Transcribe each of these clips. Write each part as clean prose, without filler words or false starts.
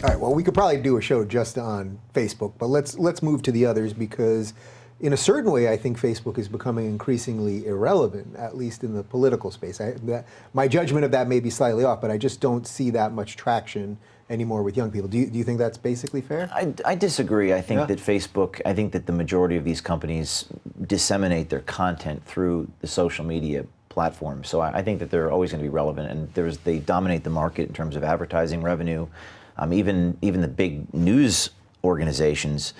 All right, well, we could probably do a show just on Facebook, but let's move to the others, because in a certain way, I think Facebook is becoming increasingly irrelevant, at least in the political space. My judgment of that may be slightly off, but I just don't see that much traction anymore with young people. Do you think that's basically fair? I disagree. I think that Facebook, I think that the majority of these companies disseminate their content through the social media platform. So I think that they're always going to be relevant, and they dominate the market in terms of advertising revenue. Even the big news organizations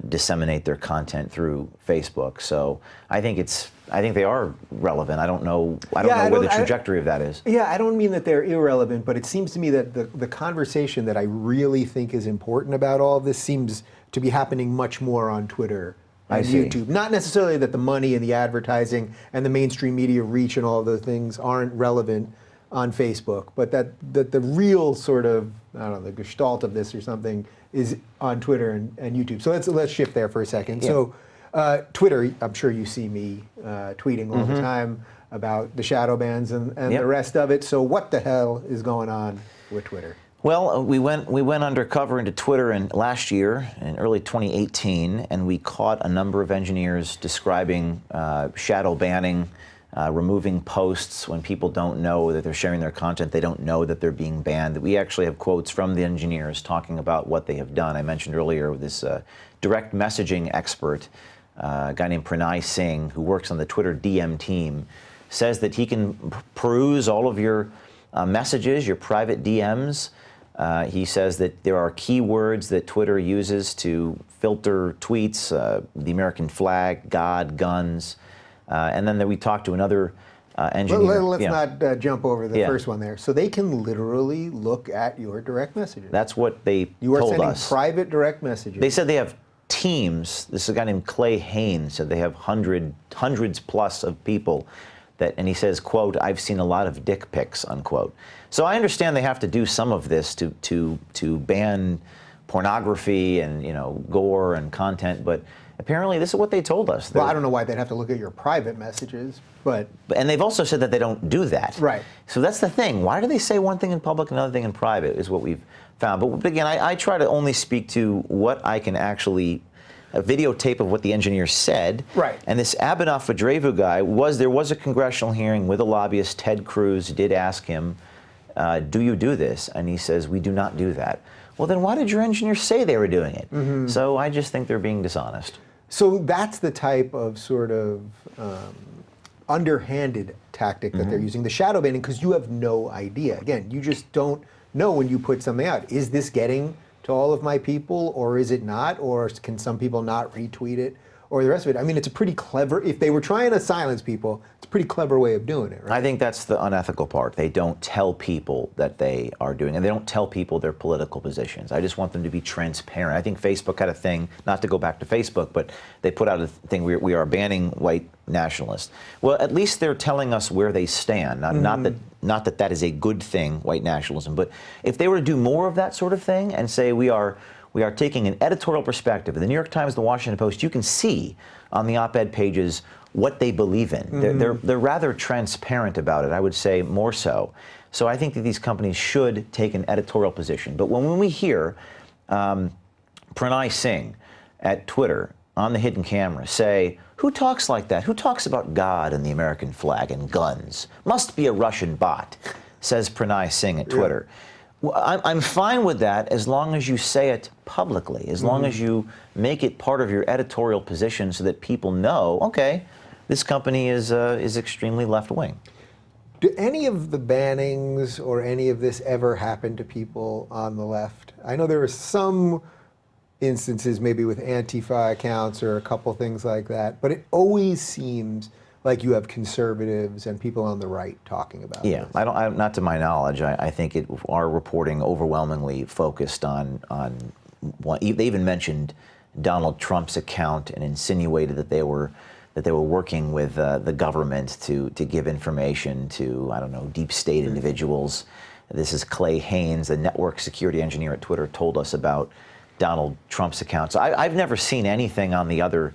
disseminate their content through Facebook. So I think they are relevant. I don't know where the trajectory of that is. Yeah, I don't mean that they're irrelevant, but it seems to me that the conversation that I really think is important about all of this seems to be happening much more on Twitter and YouTube. Not necessarily that the money and the advertising and the mainstream media reach and all of those things aren't relevant on Facebook, but that the real sort of, I don't know, the gestalt of this or something is on Twitter and YouTube. So let's shift there for a second. Yeah. So Twitter, I'm sure you see me tweeting all the time about the shadow bans and the rest of it. So what the hell is going on with Twitter? Well, we went undercover into Twitter last year, in early 2018, and we caught a number of engineers describing shadow banning, removing posts when people don't know that they're sharing their content. They don't know that they're being banned. We actually have quotes from the engineers talking about what they have done. I mentioned earlier this direct messaging expert, a guy named Pranay Singh, who works on the Twitter DM team, says that he can peruse all of your messages, your private DMs. He says that there are keywords that Twitter uses to filter tweets, the American flag, God, guns. And then we talked to another engineer. Let's not jump over the first one there. So they can literally look at your direct messages. That's what they told us. You are sending private direct messages. They said they have teams. This is a guy named Clay Haynes said they have hundreds plus of people that, and he says, quote, "I've seen a lot of dick pics," unquote. So I understand they have to do some of this to ban pornography and gore and content, but apparently this is what they told us. Well, I don't know why they'd have to look at your private messages, but... And they've also said that they don't do that. Right. So that's the thing. Why do they say one thing in public and another thing in private is what we've found. But again, I try to only speak to what I can actually... a videotape of what the engineer said. Right. And this Abhinav Vadrevu guy, there was a congressional hearing with a lobbyist. Ted Cruz did ask him, do you do this? And he says, we do not do that. Well, then why did your engineer say they were doing it? So I just think they're being dishonest. So that's the type of sort of underhanded tactic that they're using, the shadow banning, because you have no idea. Again, you just don't know when you put something out. Is this getting to all of my people, or is it not? Or can some people not retweet it, or the rest of it? I mean, it's a pretty clever, if they were trying to silence people, it's a pretty clever way of doing it, right? I think that's the unethical part. They don't tell people that they are doing, and they don't tell people their political positions. I just want them to be transparent. I think Facebook had a thing, not to go back to Facebook, but they put out a thing, we are banning white nationalists. Well, at least they're telling us where they stand. Not that that is a good thing, white nationalism, but if they were to do more of that sort of thing and say we are taking an editorial perspective. In the New York Times, the Washington Post, you can see on the op-ed pages what they believe in. They're rather transparent about it, I would say more so. So I think that these companies should take an editorial position. But when we hear Pranay Singh at Twitter on the hidden camera say, who talks like that? Who talks about God and the American flag and guns? Must be a Russian bot, says Pranay Singh at Twitter. Well, I'm fine with that as long as you say it publicly, as long as you make it part of your editorial position so that people know, okay, this company is extremely left-wing. Do any of the bannings or any of this ever happen to people on the left? I know there are some instances maybe with Antifa accounts or a couple things like that, but it always seems like you have conservatives and people on the right talking about this. Yeah, not to my knowledge. I think our reporting overwhelmingly focused on one. They even mentioned Donald Trump's account and insinuated that they were working with the government to give information to, I don't know, deep state individuals. This is Clay Haynes, the network security engineer at Twitter, told us about Donald Trump's account. So I've never seen anything on the other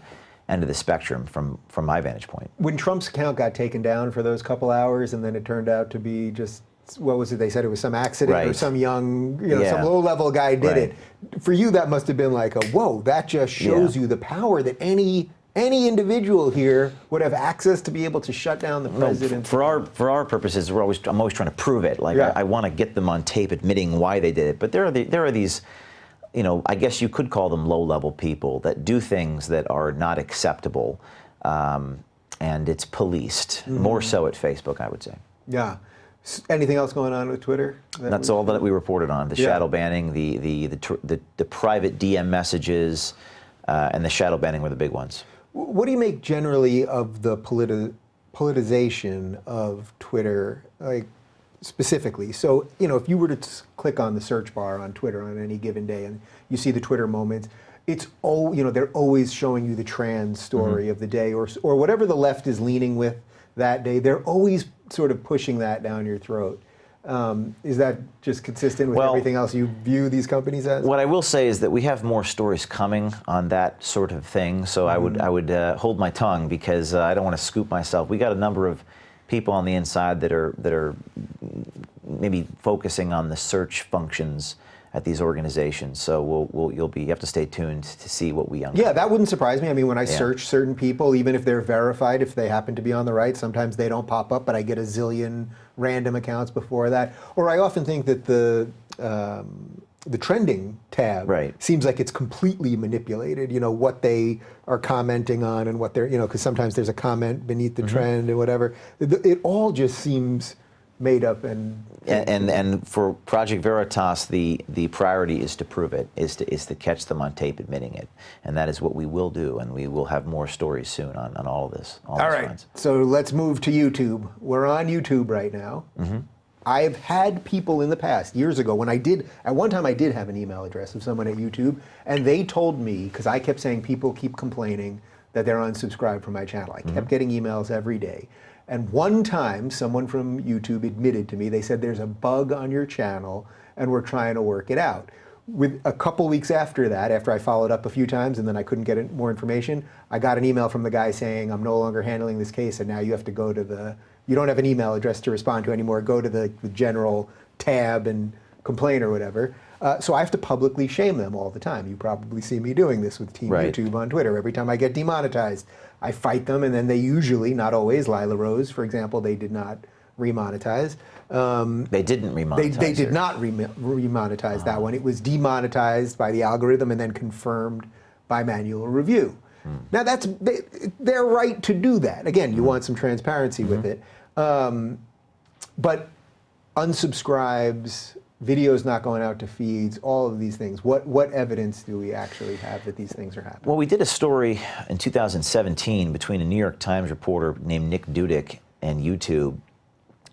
end of the spectrum from my vantage point. When Trump's account got taken down for those couple hours and then it turned out to be just what was it? They said it was some accident or Right. some young, Yeah. some low-level guy did Right. it. For you, that must have been like a whoa. That just shows Yeah. you the power that any individual here would have access to be able to shut down the president. For our purposes, I'm always trying to prove it. Like Yeah. I want to get them on tape admitting why they did it. But there are these, I guess you could call them low-level people that do things that are not acceptable, and it's policed more so at Facebook, I would say. Yeah. Anything else going on with Twitter? That's all that we reported on: the shadow banning, the private DM messages, and the shadow banning were the big ones. What do you make generally of the politicization of Twitter, like specifically? So, if you were to click on the search bar on Twitter on any given day and you see the Twitter moments, it's they're always showing you the trans story of the day or whatever the left is leaning with that day. They're always sort of pushing that down your throat. Is that just consistent with everything else you view these companies as? What I will say is that we have more stories coming on that sort of thing. So I would hold my tongue because I don't want to scoop myself. We got a number of people on the inside that are maybe focusing on the search functions at these organizations. So you have to stay tuned to see what we uncover. Yeah, that wouldn't surprise me. I mean, when I search certain people, even if they're verified, if they happen to be on the right, sometimes they don't pop up, but I get a zillion random accounts before that. Or I often think that the trending tab seems like it's completely manipulated, what they are commenting on and what they're, because sometimes there's a comment beneath the trend and whatever. It all just seems made up and for Project Veritas, the priority is to prove it, is to catch them on tape admitting it, and that is what we will do, and we will have more stories soon on all of this. All right, fronts. so let's move to YouTube. We're on YouTube right now. I've had people in the past, years ago, at one time I did have an email address of someone at YouTube, and they told me, because I kept saying people keep complaining that they're unsubscribed from my channel. I kept getting emails every day. And one time, someone from YouTube admitted to me, they said, there's a bug on your channel, and we're trying to work it out. With a couple weeks after that, after I followed up a few times and then I couldn't get more information, I got an email from the guy saying, I'm no longer handling this case, and now you have to go to you don't have an email address to respond to anymore, go to the general tab and complain or whatever. So I have to publicly shame them all the time. You probably see me doing this with Team YouTube on Twitter. Every time I get demonetized, I fight them, and then they usually, not always, Lila Rose, for example, they did not remonetize. They didn't remonetize. They did not remonetize that one. It was demonetized by the algorithm and then confirmed by manual review. Now they're right to do that. Again, you want some transparency with it. But unsubscribes, videos not going out to feeds, all of these things. What evidence do we actually have that these things are happening? Well, we did a story in 2017 between a New York Times reporter named Nick Dudek and YouTube.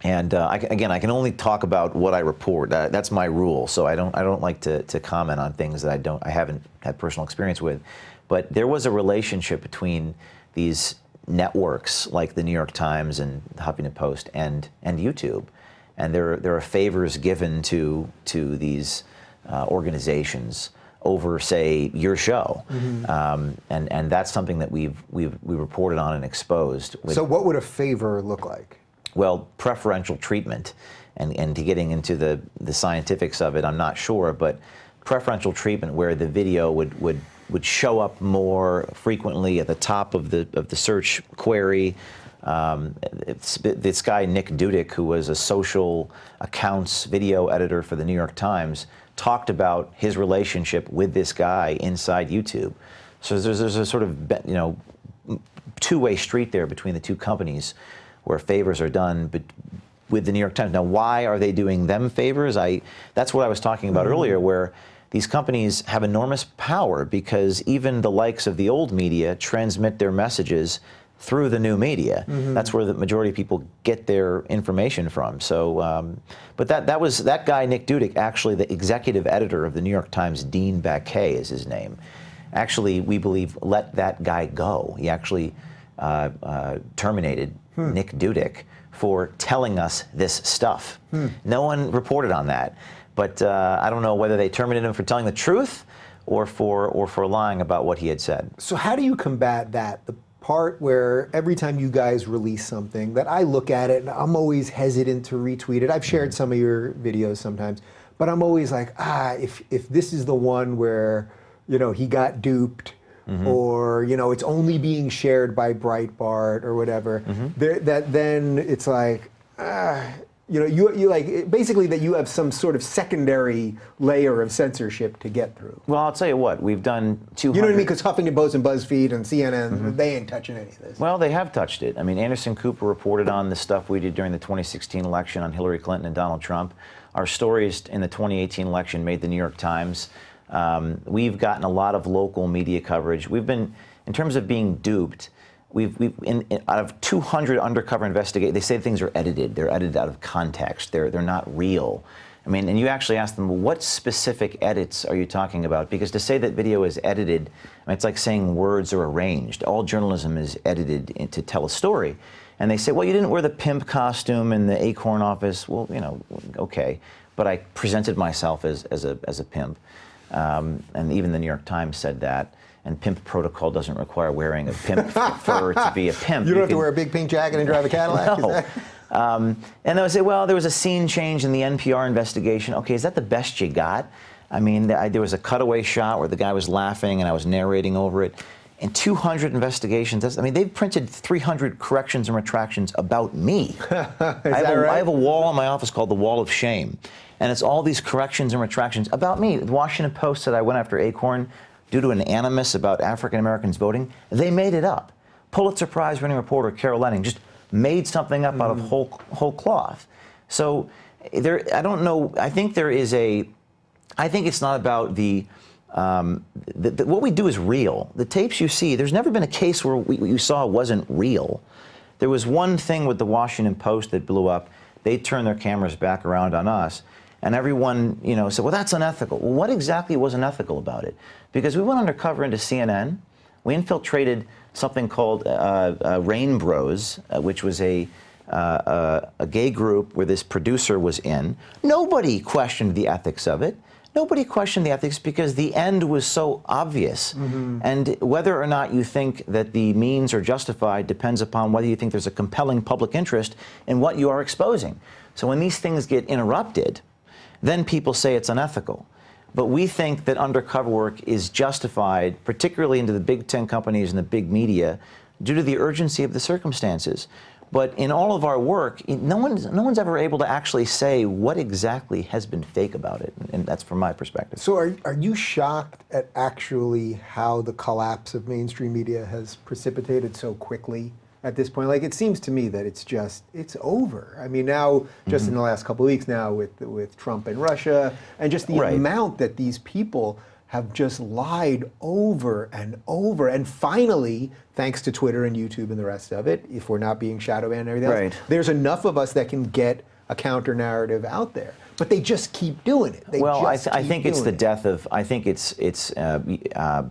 And I can only talk about what I report. That's my rule. So I don't like to comment on things that I haven't had personal experience with. But there was a relationship between these networks like the New York Times and the Huffington Post and YouTube. And there are favors given to these organizations over, say, your show, and that's something that we reported on and exposed. So what would a favor look like? Well, preferential treatment, and to getting into the scientifics of it, I'm not sure, but preferential treatment where the video would show up more frequently at the top of the search query. This guy, Nick Dudek, who was a social accounts video editor for the New York Times, talked about his relationship with this guy inside YouTube. So there's a sort of two-way street there between the two companies where favors are done with the New York Times. Now, why are they doing them favors? That's what I was talking about earlier, where these companies have enormous power because even the likes of the old media transmit their messages through the new media. That's where the majority of people get their information from. So, but that guy, Nick Dudek, actually the executive editor of the New York Times, Dean Baquet is his name, actually, we believe, let that guy go. He actually terminated Nick Dudek for telling us this stuff. No one reported on that. But I don't know whether they terminated him for telling the truth or for lying about what he had said. So how do you combat that? The part where every time you guys release something that I look at it and I'm always hesitant to retweet it. I've shared some of your videos sometimes, but I'm always like, if this is the one where, he got duped, or it's only being shared by Breitbart or whatever, then it's like, you like basically that you have some sort of secondary layer of censorship to get through. Well, I'll tell you what, we've done 200. You know what I mean? Because Huffington Post and BuzzFeed and CNN, they ain't touching any of this. Well, they have touched it. I mean, Anderson Cooper reported on the stuff we did during the 2016 election on Hillary Clinton and Donald Trump. Our stories in the 2018 election made the New York Times. We've gotten a lot of local media coverage. We've been, in terms of being duped, out of 200 undercover investigators, they say things are edited. They're edited out of context. They're not real. I mean, and you actually ask them, well, what specific edits are you talking about? Because to say that video is edited, I mean, it's like saying words are arranged. All journalism is edited to tell a story. And they say, well, you didn't wear the pimp costume in the Acorn office. Well, okay. But I presented myself as a pimp. And even the New York Times said that. And pimp protocol doesn't require wearing a pimp fur to be a pimp. You don't have to wear a big pink jacket and drive a Cadillac? No. And they'll say, well, there was a scene change in the NPR investigation. Okay, is that the best you got? I mean, there was a cutaway shot where the guy was laughing and I was narrating over it. And 200 investigations, I mean, they've printed 300 corrections and retractions about me. I have a wall in my office called the Wall of Shame. And it's all these corrections and retractions about me. The Washington Post said I went after Acorn due to an animus about African Americans voting. They made it up. Pulitzer Prize winning reporter Carol Lenning just made something up out of whole cloth. So I don't know. I think it's not about what we do is real. The tapes you see, there's never been a case where what you saw wasn't real. There was one thing with the Washington Post that blew up. They turned their cameras back around on us. And everyone, said, well, that's unethical. Well, what exactly was unethical about it? Because we went undercover into CNN. We infiltrated something called Rain Bros, which was a gay group where this producer was in. Nobody questioned the ethics of it. Nobody questioned the ethics because the end was so obvious. And whether or not you think that the means are justified depends upon whether you think there's a compelling public interest in what you are exposing. So when these things get interrupted, then people say it's unethical. But we think that undercover work is justified, particularly into the big 10 companies and the big media, due to the urgency of the circumstances. But in all of our work, no one's ever able to actually say what exactly has been fake about it, and that's from my perspective. So are you shocked at actually how the collapse of mainstream media has precipitated so quickly at this point? Like, it seems to me that it's over. I mean, now, just in the last couple of weeks now with Trump and Russia, and just the amount that these people have just lied over and over. And finally, thanks to Twitter and YouTube and the rest of it, if we're not being shadow banned and everything else, there's enough of us that can get a counter narrative out there. But they just keep doing it. I think it's the death of,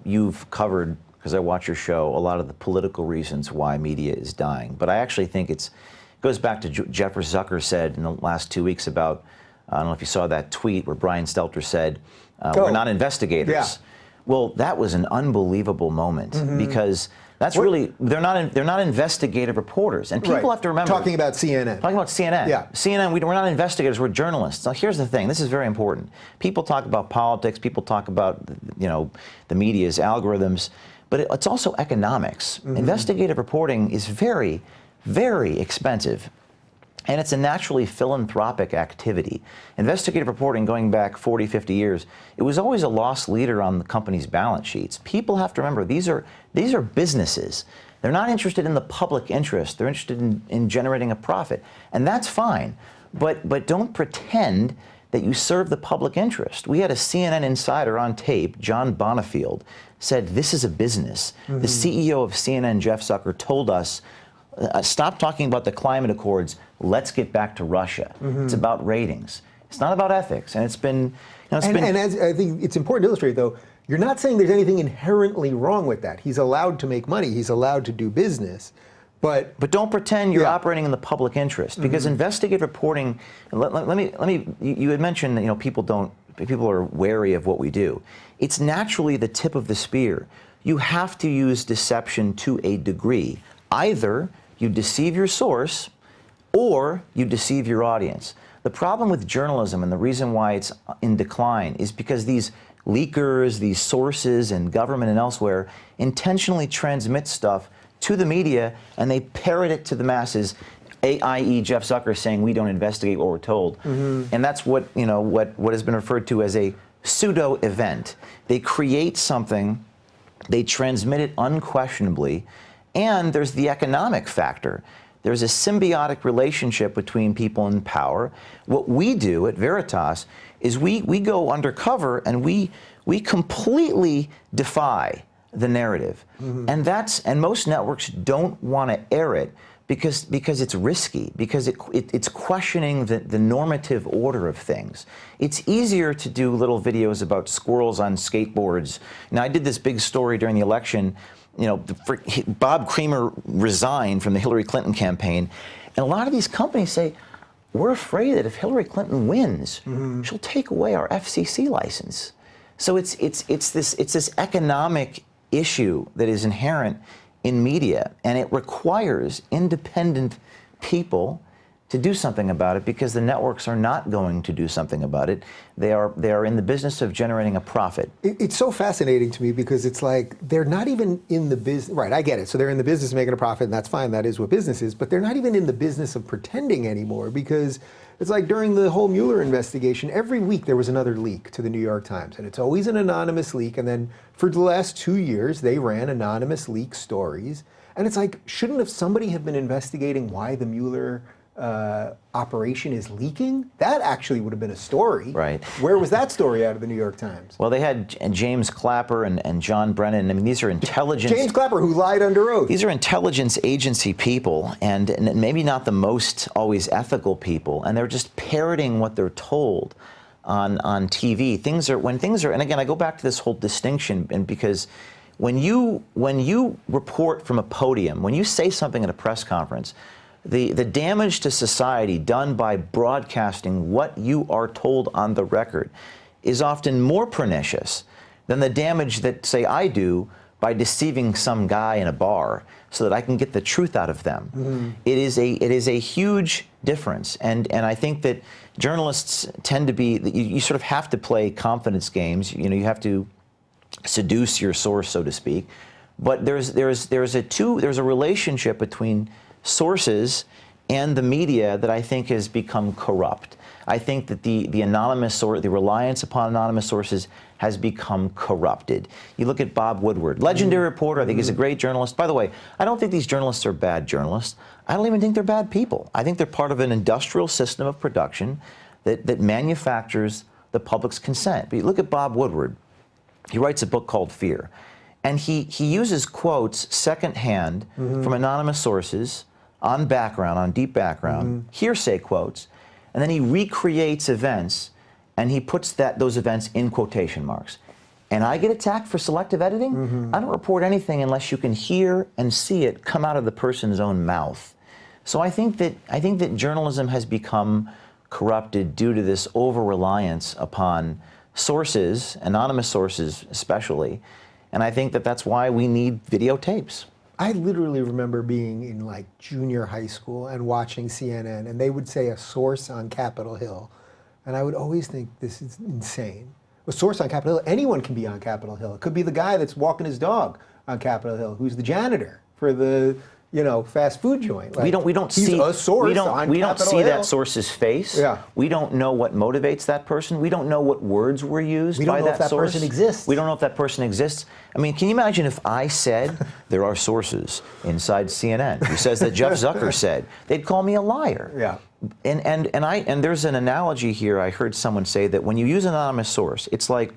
you've covered, because I watch your show, a lot of the political reasons why media is dying. But I actually think it goes back to Jeffrey Zucker said in the last 2 weeks about, I don't know if you saw that tweet where Brian Stelter said, we're not investigators. Yeah. Well, that was an unbelievable moment because that's really, they're not investigative reporters. And people have to remember. Talking about CNN. Yeah. CNN, we're not investigators, we're journalists. Now here's the thing, this is very important. People talk about politics, people talk about, the media's algorithms, but it's also economics. Investigative reporting is very, very expensive. And it's a naturally philanthropic activity. Investigative reporting, going back 40, 50 years, it was always a loss leader on the company's balance sheets. People have to remember, these are businesses. They're not interested in the public interest. They're interested in generating a profit. And that's fine. But don't pretend that you serve the public interest. We had a CNN insider on tape, John Bonifield, said this is a business. The CEO of CNN, Jeff Zucker, told us, stop talking about the climate accords. Let's get back to Russia. It's about ratings. It's not about ethics. And it's been, and as I think it's important to illustrate, though, you're not saying there's anything inherently wrong with that. He's allowed to make money. He's allowed to do business. But don't pretend you're operating in the public interest, because investigative reporting. You had mentioned people are wary of what we do. It's naturally the tip of the spear. you have to use deception to a degree. Either you deceive your source or you deceive your audience. The problem with journalism and the reason why it's in decline is because these leakers, these sources in government and elsewhere intentionally transmit stuff to the media and they parrot it to the masses, i.e. Jeff Zucker saying we don't investigate what we're told. And that's what, what has been referred to as a pseudo event. They create something, they transmit it unquestionably, and there's the economic factor. There's a symbiotic relationship between people in power. What we do at Veritas is we go undercover and we completely defy the narrative. And most networks don't want to air it because it's risky, because it's questioning the normative order of things. It's easier to do little videos about squirrels on skateboards. Now, I did this big story during the election. Bob Creamer resigned from the Hillary Clinton campaign, and a lot of these companies say, we're afraid that if Hillary Clinton wins, she'll take away our FCC license. So it's this economic issue that is inherent in media, and it requires independent people to do something about it because the networks are not going to do something about it. They are in the business of generating a profit. It's so fascinating to me because it's like they're not even in the business. Right, I get it. So they're in the business of making a profit, and that's fine. That is what business is. But they're not even in the business of pretending anymore because it's like during the whole Mueller investigation, every week there was another leak to the New York Times, and it's always an anonymous leak. And then for the last 2 years, they ran anonymous leak stories. And it's like, shouldn't somebody have been investigating why the Mueller operation is leaking? That actually would have been a story. Right. Where was that story out of the New York Times? Well, they had James Clapper and John Brennan. I mean, these are intelligence. James Clapper, who lied under oath. These are intelligence agency people, and maybe not the most always ethical people, and they're just parroting what they're told on TV. When things are, and again, I go back to this whole distinction, and because when you report from a podium, when you say something at a press conference, the damage to society done by broadcasting what you are told on the record is often more pernicious than the damage that, say, I do by deceiving some guy in a bar so that I can get the truth out of them. It is a huge difference, and I think that journalists tend to be, you sort of have to play confidence games. You have to seduce your source, so to speak. But there's a relationship between sources and the media that I think has become corrupt. I think that the anonymous source, the reliance upon anonymous sources has become corrupted. You look at Bob Woodward, legendary reporter, I think he's a great journalist. By the way, I don't think these journalists are bad journalists. I don't even think they're bad people. I think they're part of an industrial system of production that manufactures the public's consent. But you look at Bob Woodward, he writes a book called Fear. And he uses quotes secondhand from anonymous sources on deep background, hearsay quotes, and then he recreates events and he puts those events in quotation marks. And I get attacked for selective editing. I don't report anything unless you can hear and see it come out of the person's own mouth. So I think that journalism has become corrupted due to this over-reliance upon sources, anonymous sources especially. And I think that that's why we need videotapes. I literally remember being in like junior high school and watching CNN, and they would say a source on Capitol Hill. And I would always think, this is insane. A source on Capitol Hill, anyone can be on Capitol Hill. It could be the guy that's walking his dog on Capitol Hill, who's the janitor for the fast food joint. Like, we don't he's see a source we don't on Capitol see Hill. that source's face. Yeah. We don't know what motivates that person. We don't know what words were used by that source. We don't know if that person exists. We don't know if that person exists. I mean, can you imagine if I said there are sources inside CNN who says that Jeff Zucker said? They'd call me a liar. Yeah. And there's an analogy here. I heard someone say that when you use an anonymous source, it's like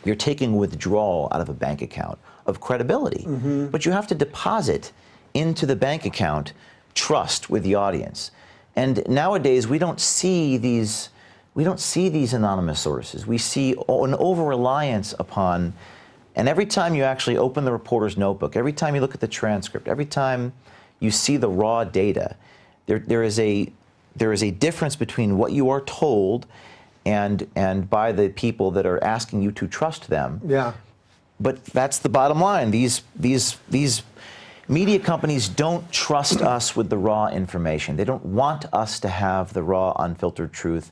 you're taking withdrawal out of a bank account of credibility, but you have to deposit into the bank account trust with the audience. And nowadays we don't see these anonymous sources. We see an over-reliance upon, and every time you actually open the reporter's notebook, every time you look at the transcript, every time you see the raw data, there is a difference between what you are told and by the people that are asking you to trust them. Yeah. But that's the bottom line. These media companies don't trust us with the raw information. They don't want us to have the raw, unfiltered truth.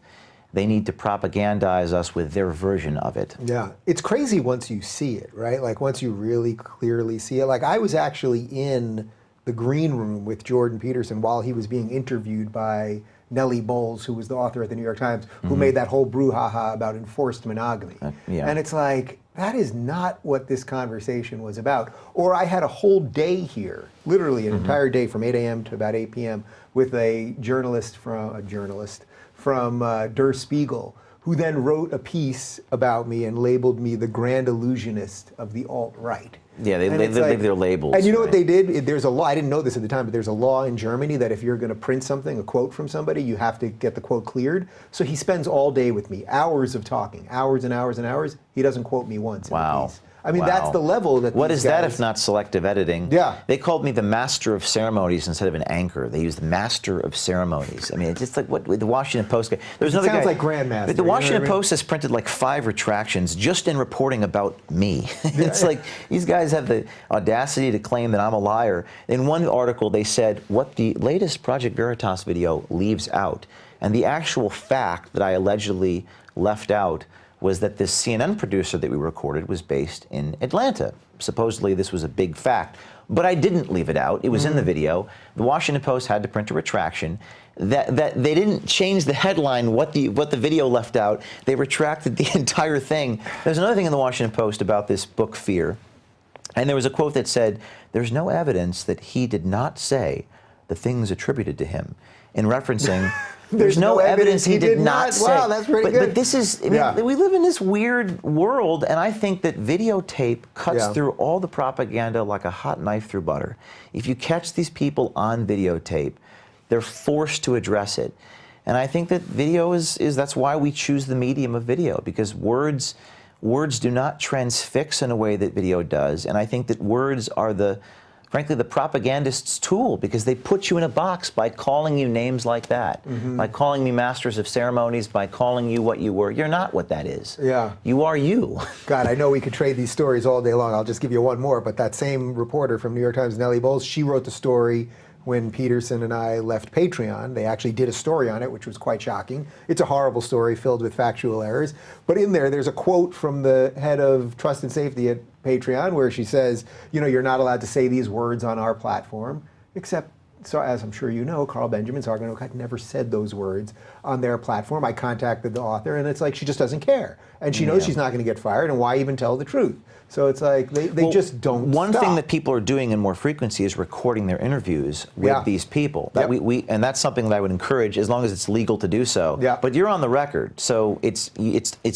They need to propagandize us with their version of it. Yeah, it's crazy once you see it, right? Like once you really clearly see it. Like I was actually in the green room with Jordan Peterson while he was being interviewed by Nellie Bowles, who was the author at the New York Times, who made that whole brouhaha about enforced monogamy. Yeah. And it's like, that is not what this conversation was about. Or I had a whole day here, literally an entire day from 8 a.m. to about 8 p.m. with a journalist from Der Spiegel, who then wrote a piece about me and labeled me the grand illusionist of the alt-right. Yeah, they leave their labels. And you know what they did? There's a law, I didn't know this at the time, but there's a law in Germany that if you're going to print something, a quote from somebody, you have to get the quote cleared. So he spends all day with me, hours of talking, hours and hours and hours. He doesn't quote me once in the piece. I mean, that's the level that What these is that guys, if not selective editing? Yeah. They called me the master of ceremonies instead of an anchor. They used master of ceremonies. I mean, it's just like what the Washington Post. There's another sounds guy, like Grandmaster. The Washington Post has printed like 5 retractions just in reporting about me. It's like these guys have the audacity to claim that I'm a liar. In one article, they said what the latest Project Veritas video leaves out, and the actual fact that I allegedly left out was that this CNN producer that we recorded was based in Atlanta. Supposedly this was a big fact, but I didn't leave it out. It was in the video. The Washington Post had to print a retraction. That they didn't change the headline, what the video left out. They retracted the entire thing. There's another thing in the Washington Post about this book, Fear, and there was a quote that said, "There's no evidence that he did not say the things attributed to him," in referencing there's no evidence he did not say. Wow, that's pretty good. But this is, I mean, we live in this weird world, and I think that videotape cuts through all the propaganda like a hot knife through butter. If you catch these people on videotape, they're forced to address it. And I think that video is that's why we choose the medium of video, because words do not transfix in a way that video does. And I think that words are frankly, the propagandist's tool, because they put you in a box by calling you names like that, by calling me masters of ceremonies, by calling you what you were. You're not what that is. Yeah. You are you. God, I know we could trade these stories all day long. I'll just give you one more, but that same reporter from New York Times, Nellie Bowles, she wrote the story when Peterson and I left Patreon. They actually did a story on it, which was quite shocking. It's a horrible story filled with factual errors. But in there's a quote from the head of Trust and Safety at Patreon where she says, you know, you're not allowed to say these words on our platform, except, so as I'm sure you know, Carl Benjamin Sarganokat never said those words on their platform. I contacted the author, and it's like she just doesn't care. And she knows she's not going to get fired, and why even tell the truth? So it's like they just don't One stop. thing that people are doing in more frequency is recording their interviews with these people. That and that's something that I would encourage, as long as it's legal to do so. Yeah. But you're on the record, so it's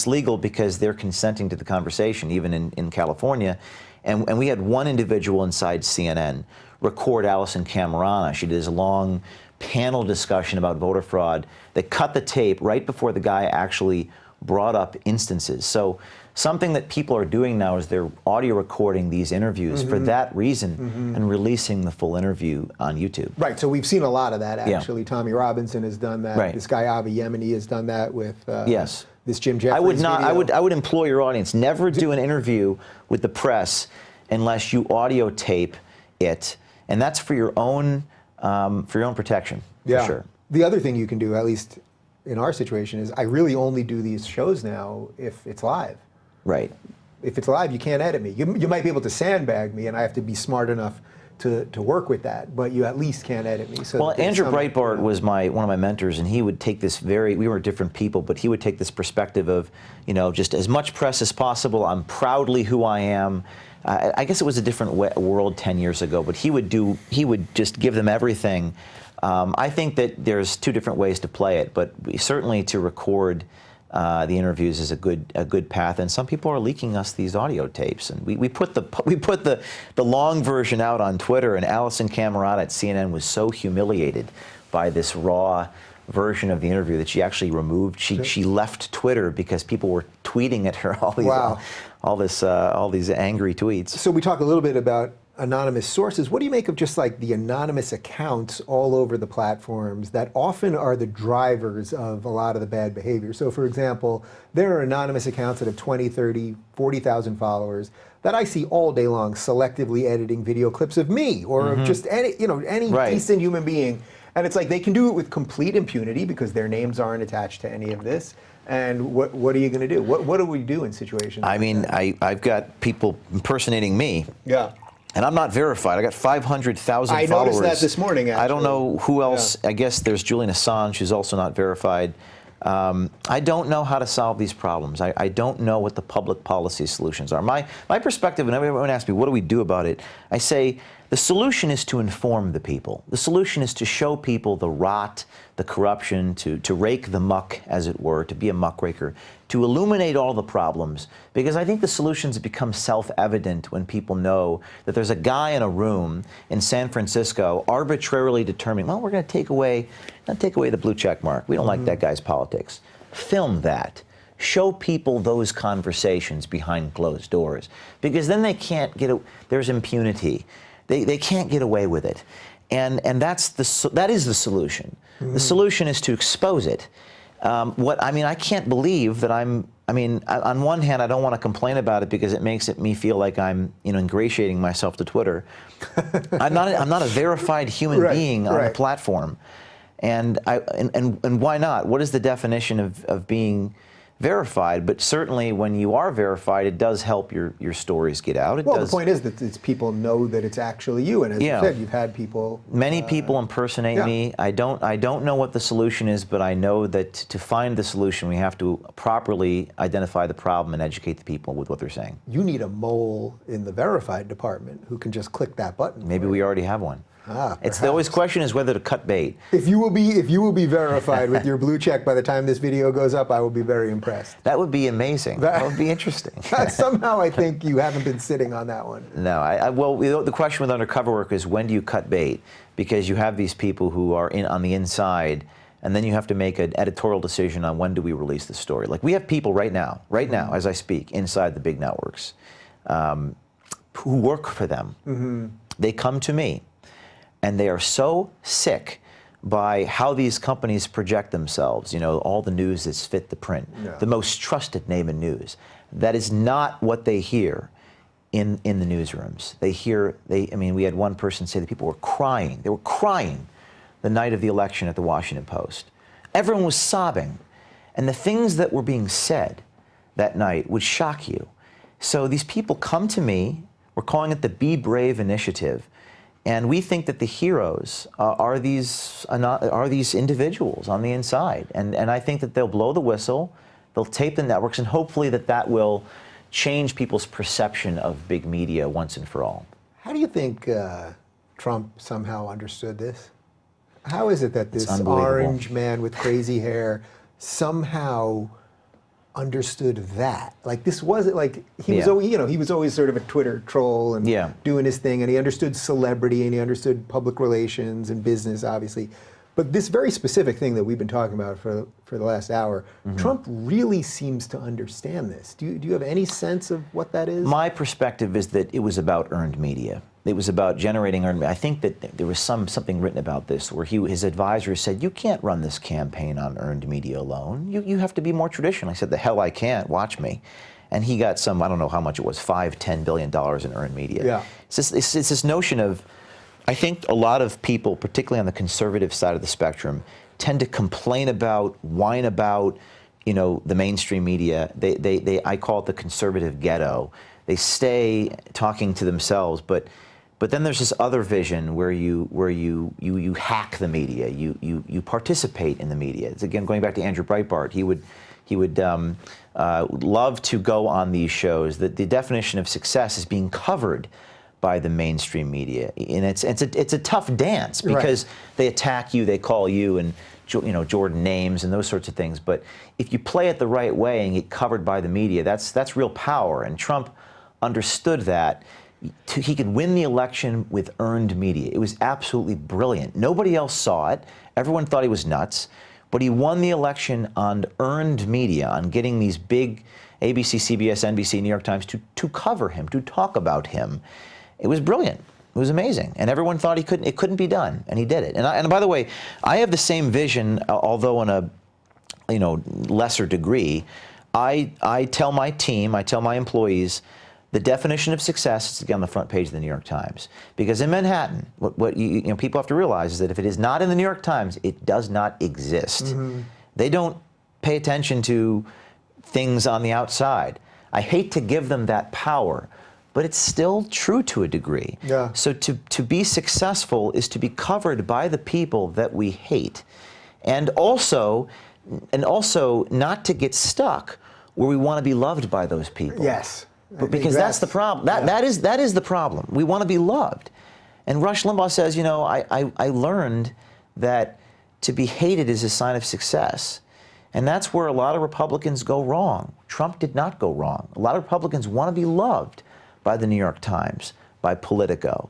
legal because they're consenting to the conversation, even in California. And we had one individual inside CNN record Alison Camerana. She did a long panel discussion about voter fraud. They cut the tape right before the guy actually brought up instances. So something that people are doing now is they're audio recording these interviews for that reason and releasing the full interview on YouTube. Right, so we've seen a lot of that, actually. Tommy Robinson has done that. Right. This guy Avi Yemeni has done that with this Jim Jeffries I would not. video. I would implore your audience, never do an interview with the press unless you audio tape it, and that's for your own protection. For sure. The other thing you can do, at least in our situation, is I really only do these shows now if it's live. Right. If it's live, you can't edit me. You might be able to sandbag me, and I have to be smart enough to work with that, but you at least can't edit me. So well, Andrew Breitbart was one of my mentors, and he would take this we were different people, but he would take this perspective of, you know, just as much press as possible. I'm proudly who I am. I guess it was a different world 10 years ago, but he would just give them everything. I think that there's 2 different ways to play it, but certainly to record the interviews is a good path, and some people are leaking us these audio tapes, and we put the long version out on Twitter, and Alison Camerata at CNN was so humiliated by this raw version of the interview that she actually removed. She left Twitter because people were tweeting at her all these angry tweets. So we talk a little bit about anonymous sources. What do you make of just like the anonymous accounts all over the platforms that often are the drivers of a lot of the bad behavior? So for example, there are anonymous accounts that have 20, 30, 40,000 followers that I see all day long selectively editing video clips of me or of just any, any decent human being. And it's like they can do it with complete impunity because their names aren't attached to any of this. And what are you going to do? What do we do in situations I like mean, that? I've got people impersonating me. Yeah. And I'm not verified. I got 500,000 followers. I noticed that this morning, actually. I don't know who else. Yeah. I guess there's Julian Assange, who's also not verified. I don't know how to solve these problems. I don't know what the public policy solutions are. My perspective, and everyone asks me, what do we do about it? I say, the solution is to inform the people. The solution is to show people the rot, the corruption, to rake the muck, as it were, to be a muckraker, to illuminate all the problems. Because I think the solutions become self-evident when people know that there's a guy in a room in San Francisco arbitrarily determining, well, we're going to take away the blue check mark. We don't like that guy's politics. Film that. Show people those conversations behind closed doors. Because then they can't there's impunity. They can't get away with it. And that is the solution. The solution is to expose it. I can't believe that on one hand, I don't want to complain about it because it makes me feel like I'm, ingratiating myself to Twitter. I'm not a verified human being on the platform. And why not? What is the definition of being verified? But certainly when you are verified, it does help your stories get out. The point is that it's people know that it's actually you, and as you said, you've had people. Many people impersonate me. I don't know what the solution is, but I know that to find the solution, we have to properly identify the problem and educate the people with what they're saying. You need a mole in the verified department who can just click that button. Maybe we already have one. Perhaps. The always question is whether to cut bait. If you will be verified with your blue check by the time this video goes up, I will be very impressed. That would be amazing. That would be interesting. Somehow I think you haven't been sitting on that one. No, well, the question with undercover work is when do you cut bait? Because you have these people who are on the inside, and then you have to make an editorial decision on when do we release the story. Like we have people right now, as I speak, inside the big networks, who work for them. They come to me. And they are so sick by how these companies project themselves, all the news that's fit the print, the most trusted name in news. That is not what they hear in the newsrooms. We had one person say that people were crying. They were crying the night of the election at the Washington Post. Everyone was sobbing. And the things that were being said that night would shock you. So these people come to me. We're calling it the Be Brave Initiative. And we think that the heroes are these individuals on the inside. And I think that they'll blow the whistle, they'll tape the networks, and hopefully that will change people's perception of big media once and for all. How do you think Trump somehow understood this? How is it that this orange man with crazy hair somehow understood that? Like this wasn't like he was always, he was always sort of a Twitter troll and doing his thing, and he understood celebrity and he understood public relations and business, obviously. But this very specific thing that we've been talking about for the last hour, Trump really seems to understand this. Do you have any sense of what that is? My perspective is that it was about earned media. It was about generating earned media. I think that there was something written about this where his advisors said, you can't run this campaign on earned media alone. You have to be more traditional. I said, the hell I can't, watch me. And he got some, I don't know how much it was, $5–10 billion in earned media. Yeah. It's this notion of, I think a lot of people, particularly on the conservative side of the spectrum, tend to complain about, whine about, the mainstream media. I call it the conservative ghetto. They stay talking to themselves, but then there's this other vision where you hack the media, you participate in the media. It's again going back to Andrew Breitbart. He would love to go on these shows. The definition of success is being covered by the mainstream media, and it's a tough dance because they attack you, they call you, and Jordan names and those sorts of things. But if you play it the right way and get covered by the media, that's real power. And Trump understood that. He could win the election with earned media. It was absolutely brilliant. Nobody else saw it. Everyone thought he was nuts. But he won the election on earned media, on getting these big ABC, CBS, NBC, New York Times to cover him, to talk about him. It was brilliant. It was amazing, and everyone thought it couldn't be done, and he did it. And by the way, I have the same vision, although on a lesser degree. I tell my team, I tell my employees, the definition of success is to get on the front page of the New York Times. Because in Manhattan, what people have to realize is that if it is not in the New York Times, it does not exist. Mm-hmm. They don't pay attention to things on the outside. I hate to give them that power, but it's still true to a degree. Yeah. So to be successful is to be covered by the people that we hate. And also not to get stuck where we want to be loved by those people. Yes. But because that's the problem. That is the problem. We want to be loved. And Rush Limbaugh says, I learned that to be hated is a sign of success. And that's where a lot of Republicans go wrong. Trump did not go wrong. A lot of Republicans want to be loved by the New York Times, by Politico.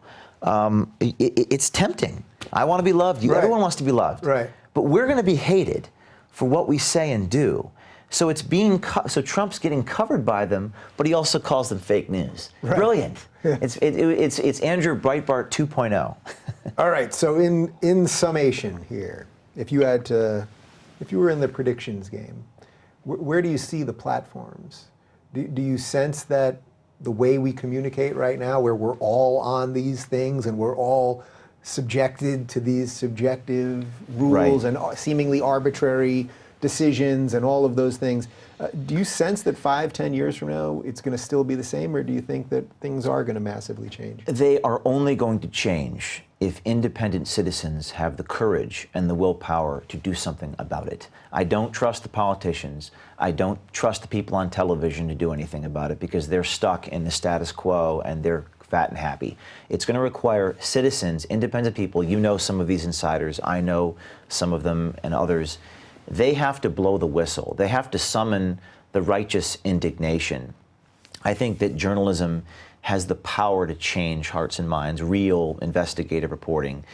It's tempting. I want to be loved. Right. Everyone wants to be loved. Right. But we're going to be hated for what we say and do. So so Trump's getting covered by them, but he also calls them fake news. Right. Brilliant. It's Andrew Breitbart 2.0. All right. So in summation here, if you were in the predictions game, where do you see the platforms? Do you sense that the way we communicate right now, where we're all on these things and we're all subjected to these subjective rules and seemingly arbitrary decisions and all of those things, do you sense that 5-10 years from now it's going to still be the same, or do you think that things are going to massively change? They are only going to change if independent citizens have the courage and the willpower to do something about it. I don't trust the politicians. I don't trust the people on television to do anything about it because they're stuck in the status quo and they're fat and happy. It's going to require citizens, independent people. You know some of these insiders. I know some of them and others. They have to blow the whistle. They have to summon the righteous indignation. I think that journalism has the power to change hearts and minds, real investigative reporting,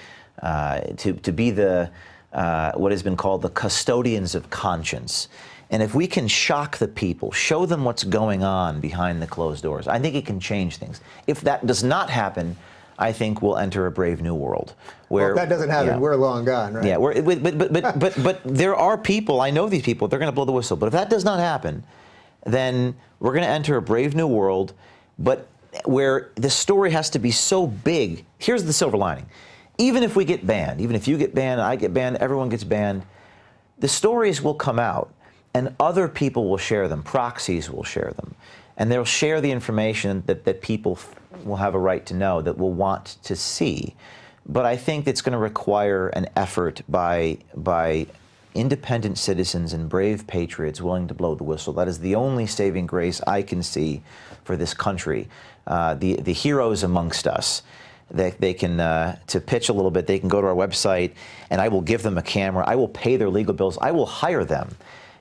to be the what has been called the custodians of conscience. And if we can shock the people, show them what's going on behind the closed doors, I think it can change things. If that does not happen, I think we'll enter a brave new world. Where, well, if that doesn't happen, we're long gone, right? Yeah, but there are people, I know these people, they're going to blow the whistle. But if that does not happen, then we're going to enter a brave new world, but where the story has to be so big. Here's the silver lining. Even if we get banned, even if you get banned, I get banned, everyone gets banned, the stories will come out and other people will share them, proxies will share them, and they'll share the information that people will have a right to know, that will want to see. But I think it's going to require an effort by independent citizens and brave patriots willing to blow the whistle. That is the only saving grace I can see for this country. The heroes amongst us, they can, to pitch a little bit, they can go to our website and I will give them a camera. I will pay their legal bills. I will hire them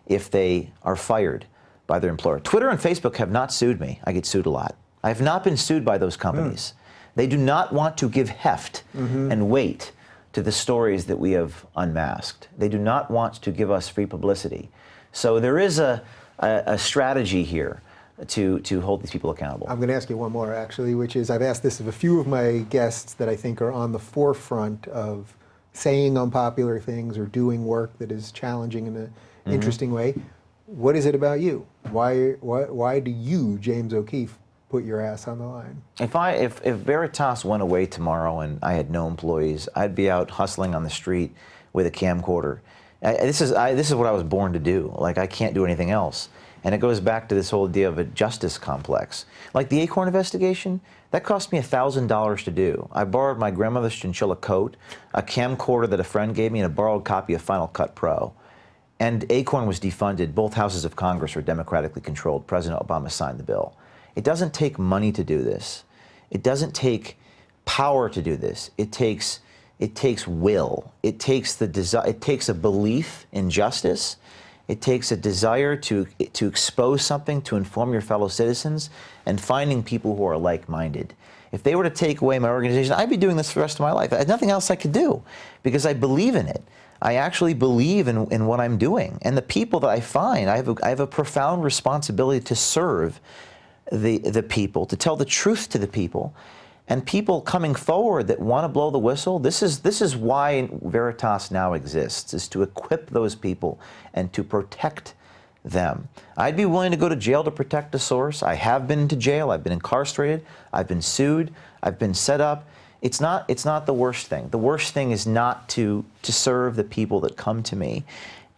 if they are fired by their employer. Twitter and Facebook have not sued me. I get sued a lot. I have not been sued by those companies. They do not want to give heft and weight to the stories that we have unmasked. They do not want to give us free publicity. So there is a strategy here to hold these people accountable. I'm going to ask you one more, actually, which is, I've asked this of a few of my guests that I think are on the forefront of saying unpopular things or doing work that is challenging in an interesting way. What is it about you? Why do you, James O'Keefe, put your ass on the line? If Veritas went away tomorrow and I had no employees, I'd be out hustling on the street with a camcorder. This is what I was born to do. Like, I can't do anything else. And it goes back to this whole idea of a justice complex. Like the Acorn investigation, that cost me $1,000 to do. I borrowed my grandmother's chinchilla coat, a camcorder that a friend gave me, and a borrowed copy of Final Cut Pro. And Acorn was defunded. Both houses of Congress are democratically controlled. President Obama signed the bill. It doesn't take money to do this. It doesn't take power to do this. It takes will. It takes a belief in justice. It takes a desire to expose something, to inform your fellow citizens, and finding people who are like-minded. If they were to take away my organization, I'd be doing this for the rest of my life. There's nothing else I could do because I believe in it. I actually believe in what I'm doing. And the people that I find, I have a profound responsibility to serve the people, to tell the truth to the people. and people coming forward that want to blow the whistle. This is why Veritas now exists, is to equip those people and to protect them. I'd be willing to go to jail to protect a source. I have been to jail. I've been incarcerated. I've been sued. I've been set up. It's not the worst thing. The worst thing is not to serve the people that come to me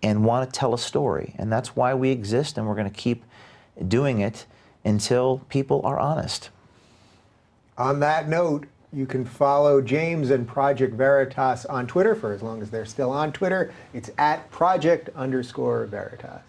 and want to tell a story. And that's why we exist, and we're going to keep doing it until people are honest. On that note, you can follow James and Project Veritas on Twitter for as long as they're still on Twitter. It's at Project_Veritas.